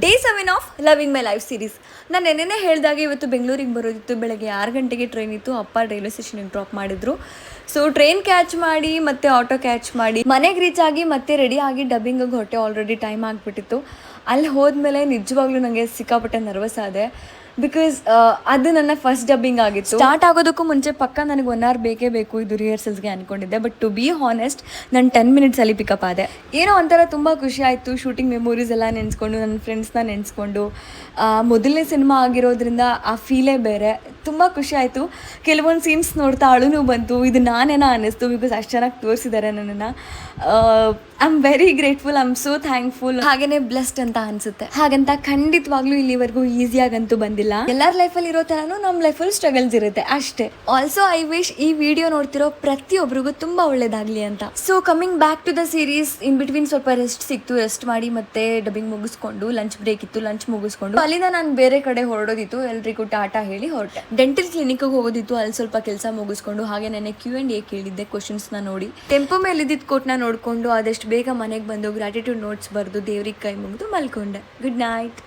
Day 7 of loving my life series. ನಾನು ನೆನ್ನೆನೇ ಹೇಳಿದಾಗೆ ಇವತ್ತು ಬೆಂಗಳೂರಿಗೆ ಬರೋದಿತ್ತು. ಬೆಳಗ್ಗೆ 6 ಗಂಟೆಗೆ ಟ್ರೈನ್ ಇತ್ತು. ಅಪ್ಪ ರೈಲ್ವೆ ಸ್ಟೇಷನಿಗೆ ಡ್ರಾಪ್ ಮಾಡಿದ್ರು. ಸೊ ಟ್ರೈನ್ ಕ್ಯಾಚ್ ಮಾಡಿ ಮತ್ತೆ ಆಟೋ ಕ್ಯಾಚ್ ಮಾಡಿ ಮನೆಗೆ ರೀಚ್ ಆಗಿ ಮತ್ತೆ ರೆಡಿ ಆಗಿ ಡಬ್ಬಿಂಗಿಗೆ ಹೊಟ್ಟೆ ಆಲ್ರೆಡಿ ಟೈಮ್ ಆಗಿಬಿಟ್ಟಿತ್ತು. ಅಲ್ಲಿ ಹೋದ್ಮೇಲೆ ನಿಜವಾಗ್ಲೂ ನನಗೆ ಸಿಕ್ಕಾಪಟ್ಟೆ ನರ್ವಸ್ ಆದೆ. ಬಿಕಾಸ್ ಅದು ನನ್ನ ಫಸ್ಟ್ ಡಬ್ಬಿಂಗ್ ಆಗಿತ್ತು. ಸ್ಟಾರ್ಟ್ ಆಗೋದಕ್ಕೂ ಮುಂಚೆ ಪಕ್ಕ ನನಗೆ 1 hour ಬೇಕೇ ಬೇಕು ಇದು ರಿಹರ್ಸಲ್ಸ್ಗೆ ಅಂದ್ಕೊಂಡಿದ್ದೆ. ಬಟ್ ಟು ಬಿ ಹಾನೆಸ್ಟ್ ನಾನು 10 minutesಲ್ಲಿ ಪಿಕಪ್ ಆದೆ. ಏನೋ ಒಂಥರ ತುಂಬ ಖುಷಿ ಆಯಿತು. ಶೂಟಿಂಗ್ ಮೆಮೊರೀಸ್ ಎಲ್ಲ ನೆನೆಸ್ಕೊಂಡು ನನ್ನ ಫ್ರೆಂಡ್ಸ್ನ ನೆನೆಸ್ಕೊಂಡು ಮೊದಲನೇ ಸಿನಿಮಾ ಆಗಿರೋದ್ರಿಂದ ಆ ಫೀಲೇ ಬೇರೆ. ತುಂಬ ಖುಷಿ ಆಯಿತು. ಕೆಲವೊಂದು ಸೀನ್ಸ್ ನೋಡ್ತಾ ಅಳುನೂ ಬಂತು. ಇದು ನಾನೇನೋ ಅನ್ನಿಸ್ತು. ಬಿಕಾಸ್ ಅಷ್ಟು ಚೆನ್ನಾಗಿ ತೋರಿಸಿದ್ದಾರೆ ನನ್ನನ್ನು. I am very grateful. I am so thankful. ಹಾಗೆಯೇ ಬ್ಲೆಸ್ಡ್ ಅಂತ ಅನಿಸುತ್ತೆ. ಹಾಗಂತ ಖಂಡಿತವಾಗ್ಲೂ ಇಲ್ಲಿವರೆಗೂ ಈಸಿಯಾಗಂತೂ ಬಂದಿಲ್ಲ. ಎಲ್ಲರ ಲೈಫಲ್ಲಿ ಇರೋ ಥರನೂ ನಮ್ಮ ಲೈಫಲ್ಲಿ ಸ್ಟ್ರಗಲ್ಸ್ ಇರುತ್ತೆ ಅಷ್ಟೇ. ಆಲ್ಸೋ ಐ ವಿಶ್ ಈ ವಿಡಿಯೋ ನೋಡ್ತಿರೋ ಪ್ರತಿಯೊಬ್ಬರಿಗೂ ತುಂಬ ಒಳ್ಳೇದಾಗಲಿ ಅಂತ. So coming back to the series, in between ಸ್ವಲ್ಪ ರೆಸ್ಟ್ ಸಿಕ್ತು. ರೆಸ್ಟ್ ಮಾಡಿ ಮತ್ತೆ ಡಬ್ಬಿಂಗ್ ಮುಗಿಸ್ಕೊಂಡು ಲಂಚ್ ಬ್ರೇಕ್ ಇತ್ತು. ಲಂಚ್ ಮುಗಿಸ್ಕೊಂಡು ಅಲ್ಲಿಂದ ನಾನು ಬೇರೆ ಕಡೆ ಹೊರಡೋದಿತ್ತು. ಎಲ್ರಿಗೂ ಟಾಟಾ ಹೇಳಿ ಹೊರಟೆ. ಡೆಂಟಲ್ ಕ್ಲಿನಿಕ್ಗೆ ಹೋಗೋದಿತ್ತು. ಅಲ್ಲಿ ಸ್ವಲ್ಪ ಕೆಲಸ ಮುಗಿಸ್ಕೊಂಡು ಹಾಗೆ ನೆನ್ನೆ Q&A ಕೇಳಿದ್ದೆ. ಕ್ವಶನ್ಸ್ನ ನೋಡಿ ಟೆಂಪೋ ಮೇಲೆ ಇದ್ದಿದ್ದು ಕೋಟ್ನ ನೋಡಿಕೊಂಡು ಆದಷ್ಟು ಬೇಗ ಮನೆಗೆ ಬಂದು ಗ್ರಾಟಿಟ್ಯೂಡ್ ನೋಟ್ಸ್ ಬರೆದು ದೇವ್ರಿಗೆ ಕೈ ಮುಗಿದು ಮಲ್ಕೊಂಡೆ. Good night.